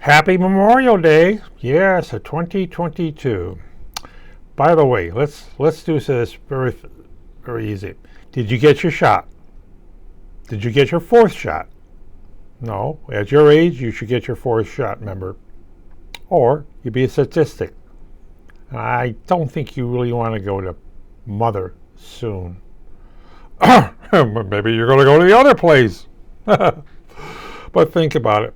Happy Memorial Day. Yes, 2022. By the way, let's do this very easy. Did you get your shot? Did you get your fourth shot? No. At your age, you should get your fourth shot, remember. Or you'd be a statistic. I don't think you really want to go to Mother soon. Maybe you're going to go to the other place. But think about it.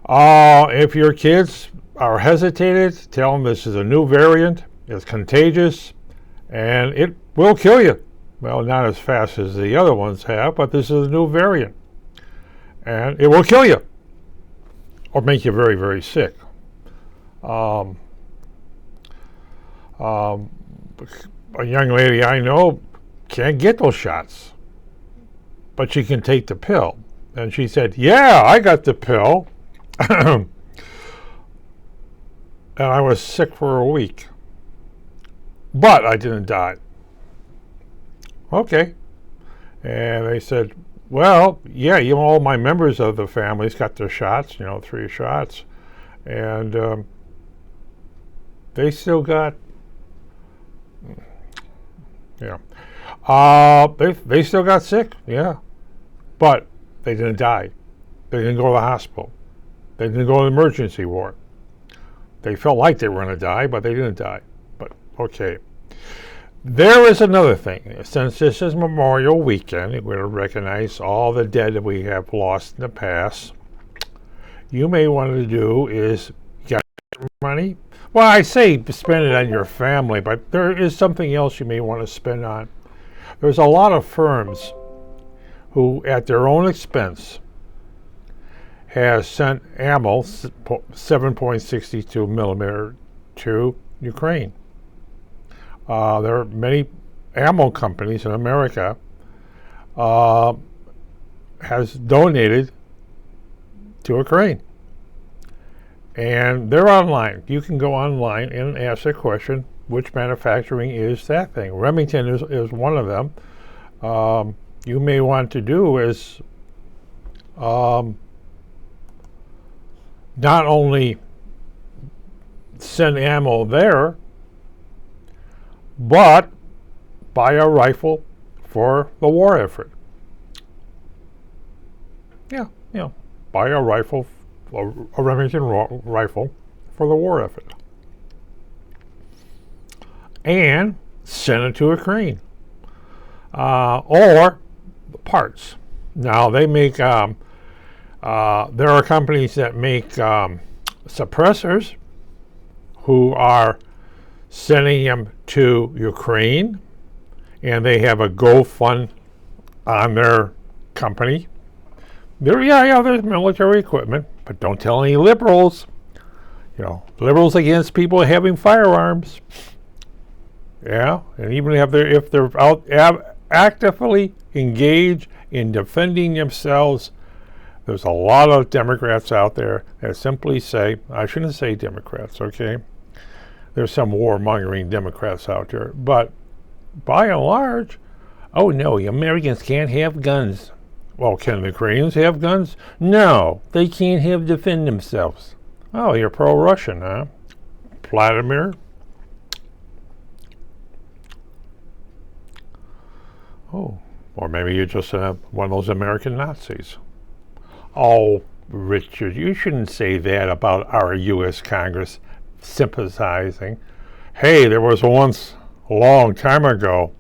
If your kids are hesitated, tell them this is a new variant, it's contagious, and it will kill you. Well, not as fast as the other ones have, but this is a new variant. And it will kill you or make you very, very sick. A young lady I know can't get those shots, but she can take the pill. And she said, yeah, I got the pill. And I was sick for a week. But I didn't die. Okay. And they said, well, yeah, all my members of the family's got their shots, 3 shots. And they still got, they still got sick, yeah. But they didn't die. They didn't go to the hospital. They didn't go to the emergency ward. They felt like they were going to die, but they didn't die. But, okay. There is another thing. Since this is Memorial Weekend, we're going to recognize all the dead that we have lost in the past. You may want to do is get money. Well, I say spend it on your family, but there is something else you may want to spend on. There's a lot of firms who, at their own expense, has sent ammo 7.62 millimeter to Ukraine. There are many ammo companies in America has donated to Ukraine. And they're online. You can go online and ask the question, which manufacturing is that thing? Remington is one of them. You may want to do is not only send ammo there, but buy a rifle for the war effort. Yeah, buy a rifle, a Remington rifle for the war effort. And send it to Ukraine. Or parts. Now, they make, there are companies that make suppressors who are sending them to Ukraine, and they have a GoFund on their company. There's military equipment, but don't tell any liberals. Liberals against people having firearms. Yeah, and even if they're out actively engaged in defending themselves, there's a lot of Democrats out there that simply say, I shouldn't say Democrats, okay? There's some warmongering Democrats out there, but by and large, oh no, the Americans can't have guns. Well, can the Ukrainians have guns? No, they can't defend themselves. Oh, you're pro-Russian, huh? Vladimir? Oh, or maybe you're just one of those American Nazis. Oh, Richard, you shouldn't say that about our U.S. Congress sympathizing. Hey, there was once a long time ago.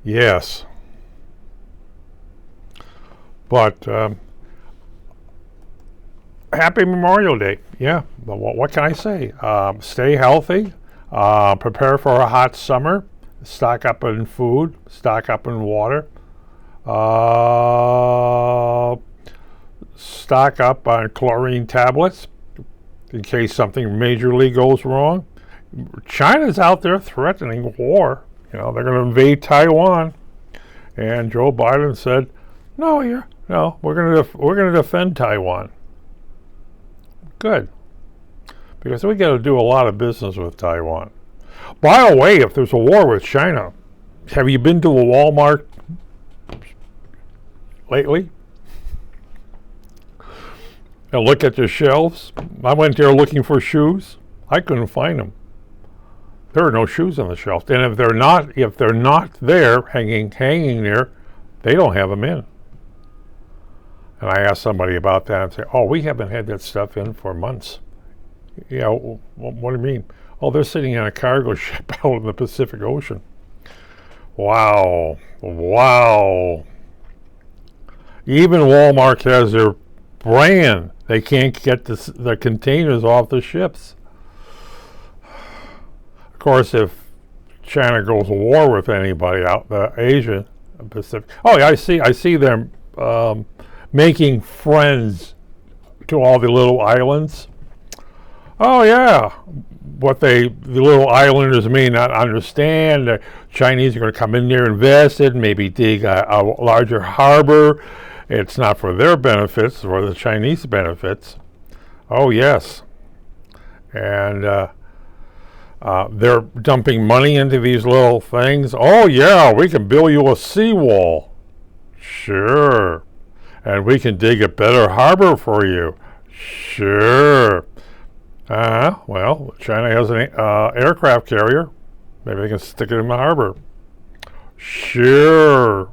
Yes. But happy Memorial Day. Yeah, but what can I say? Stay healthy. Prepare for a hot summer. Stock up on food. Stock up on water. Stock up on chlorine tablets in case something majorly goes wrong. China's out there threatening war. They're going to invade Taiwan, and Joe Biden said, "No, we're going to defend Taiwan." Good, because we got to do a lot of business with Taiwan. By the way, if there's a war with China, have you been to a Walmart lately? and look at the shelves. I went there looking for shoes. I couldn't find them. There are no shoes on the shelf. And if they're not there, hanging there, they don't have them in. And I asked somebody about that and say, oh, we haven't had that stuff in for months. Yeah, what do you mean? Oh, they're sitting on a cargo ship out in the Pacific Ocean. Wow. Even Walmart has their brand. They can't get the containers off the ships. Of course, if China goes to war with anybody out the Asia Pacific, oh yeah, I see them making friends to all the little islands. Oh yeah, what the little islanders may not understand. The Chinese are going to come in there, invest it, maybe dig a larger harbor. It's not for their benefits, it's for the Chinese benefits. Oh yes, and they're dumping money into these little things. Oh yeah, we can build you a seawall. Sure. And we can dig a better harbor for you. Sure. Well, China has an aircraft carrier. Maybe they can stick it in the harbor. Sure.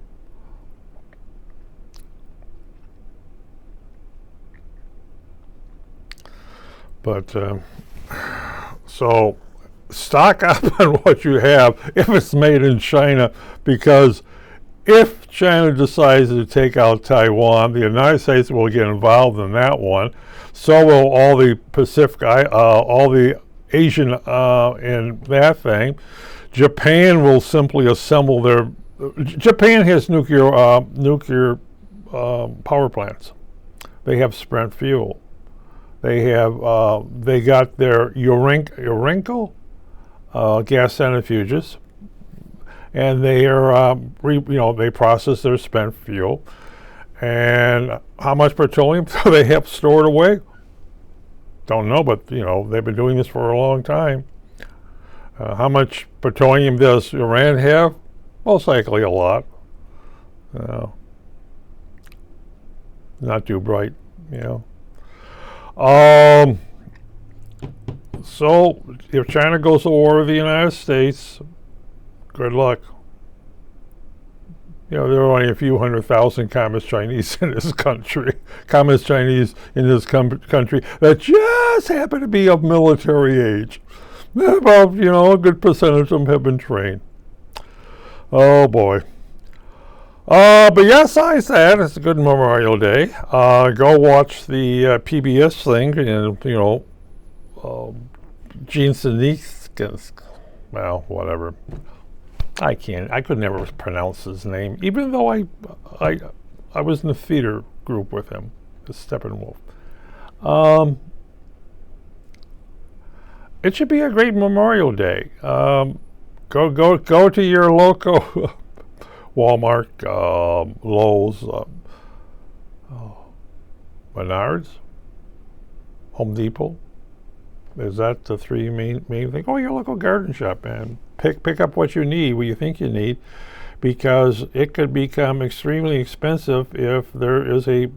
But, so, stock up on what you have if it's made in China, because if China decides to take out Taiwan, the United States will get involved in that one. So will all the Pacific, all the Asian in that thing. Japan will simply assemble their. Japan has nuclear power plants. They have spent fuel. They got their Urenco gas centrifuges. And they are, they process their spent fuel. And how much petroleum do they have stored away? Don't know, but they've been doing this for a long time. How much petroleum does Iran have? Most likely a lot. Not too bright, So if China goes to war with the United States, good luck. There are only a few 100,000 Communist Chinese in this country. Communist Chinese in this country that just happen to be of military age. About, a good percentage of them have been trained. Oh boy. But yes, I said it's a good Memorial Day. Go watch the PBS thing, and Gene Sinise. Well, whatever. I could never pronounce his name, even though I was in the theater group with him, the Steppenwolf. It should be a great Memorial Day. Go to your local Walmart, Lowe's, Menards, Home Depot. Is that the three main things? Oh, your local garden shop, man. Pick up what you need, what you think you need, because it could become extremely expensive if there is a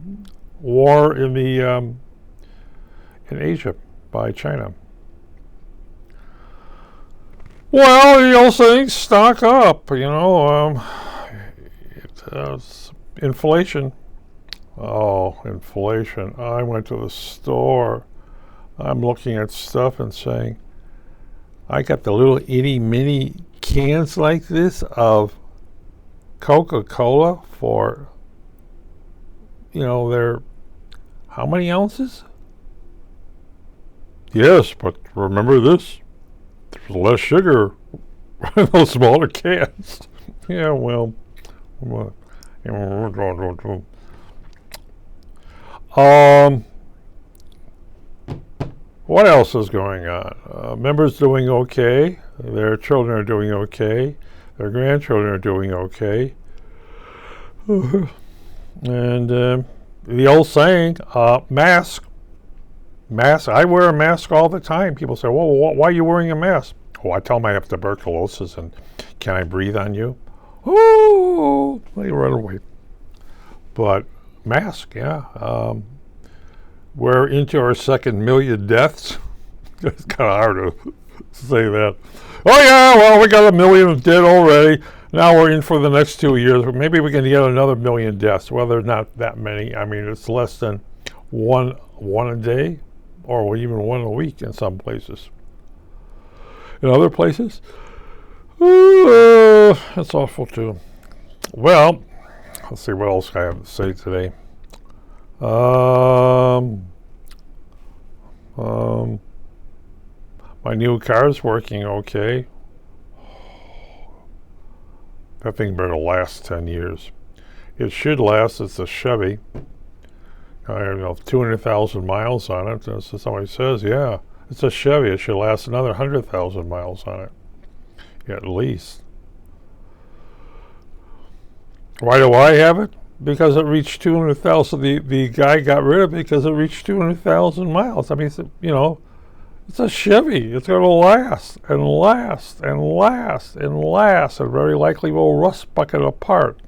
war in the in Asia by China. Well, the old saying, stock up. Inflation. Oh, inflation. I went to the store. I'm looking at stuff and saying, I got the little itty mini cans like this of Coca-Cola for, they're how many ounces? Yes, but remember this, there's less sugar in those smaller cans. Yeah, well, what else is going on? Members doing okay. Their children are doing okay. Their grandchildren are doing okay. And the old saying, mask. I wear a mask all the time. People say, well, why are you wearing a mask? Oh, I tell them I have tuberculosis, and can I breathe on you? Oh, they run away. But mask, yeah. we're into our second million deaths. It's kind of hard to say that. Oh yeah, well, we got 1 million dead already. Now we're in for the next 2 years. Maybe we can get another 1 million deaths. Well, there's not that many. I mean, it's less than one a day, or even one a week in some places. In other places, that's awful too. Well, let's see what else I have to say today. My new car's working okay. That thing better last 10 years. It should last. It's a Chevy. I don't know, 200,000 miles on it. So somebody says, yeah, it's a Chevy. It should last another 100,000 miles on it, at least. Why do I have it? Because it reached 200,000. The guy got rid of it because it reached 200,000 miles. I mean, it's a Chevy. It's going to last and last and last and last, and very likely will rust bucket apart.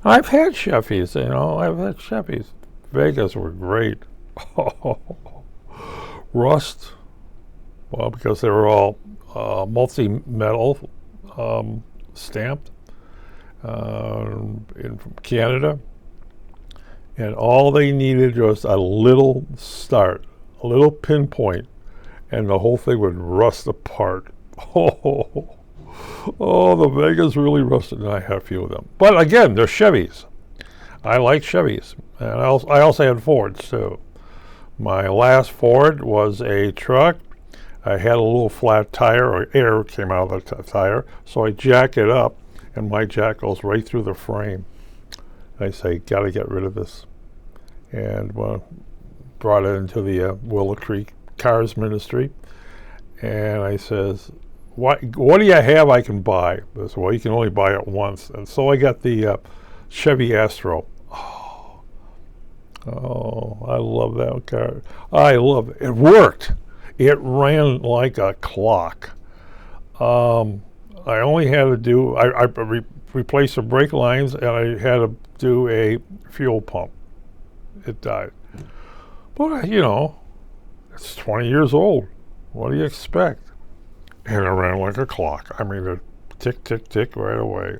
I've had Chevys, I've had Chevys. Vegas were great. Rust, well, because they were all multi-metal stamped from Canada. And all they needed was a little start, a little pinpoint, and the whole thing would rust apart. The Vegas really rusted, and I had a few of them. But again, they're Chevys. I like Chevys, and I also had Fords too. My last Ford was a truck. I had a little flat tire, or air came out of the tire, so I jack it up, and my jack goes right through the frame. I say, got to get rid of this, and brought it into the Willow Creek Cars Ministry, and I says, what do you have I can buy? They said, well, you can only buy it once. And so I got the Chevy Astro. Oh, I love that car. I love it. It worked. It ran like a clock. I only had to do, I replaced the brake lines, and I had to do a fuel pump. It died. But, it's 20 years old. What do you expect? And it ran like a clock. I mean, it tick, tick, tick right away.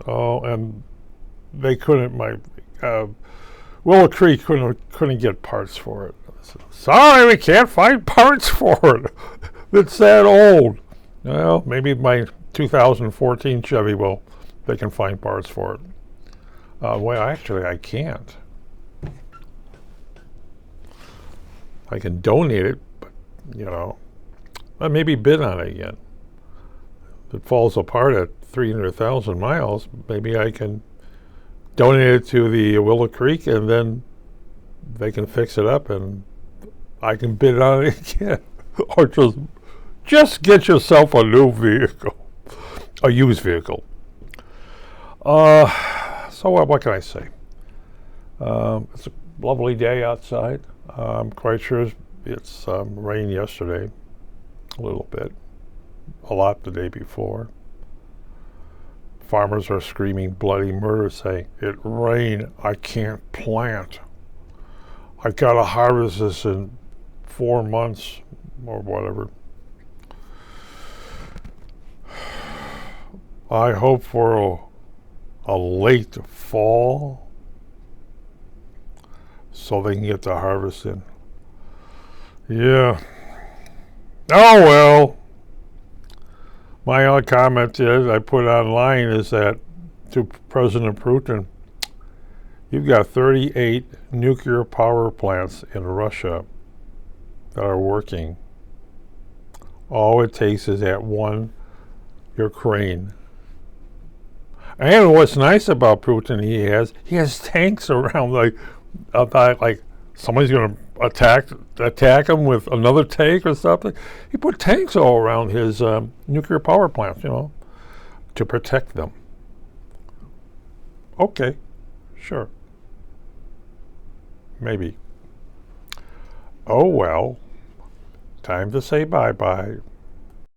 And they couldn't, Willow Creek couldn't get parts for it. So, sorry, we can't find parts for it. It's that old. Well, maybe my 2014 Chevy they can find parts for it. Well, actually, I can't. I can donate it, but, I maybe bid on it again. If it falls apart at 300,000 miles, maybe I can donate it to the Willow Creek, and then they can fix it up, and I can bid on it again. Or just get yourself a new vehicle, a used vehicle. So what can I say? It's a lovely day outside. I'm quite sure it's rained yesterday, a little bit, a lot the day before. Farmers are screaming bloody murder, saying, it rained, I can't plant. I gotta harvest this in 4 months or whatever. I hope for a late fall so they can get the harvest in. Yeah. Oh well. My odd comment I put online is that to President Putin, you've got 38 nuclear power plants in Russia that are working. All it takes is that one Ukraine. And what's nice about Putin, he has tanks around, like somebody's going to attack him with another tank or something. He put tanks all around his nuclear power plants, to protect them. Okay, sure. Maybe. Oh well, time to say bye-bye.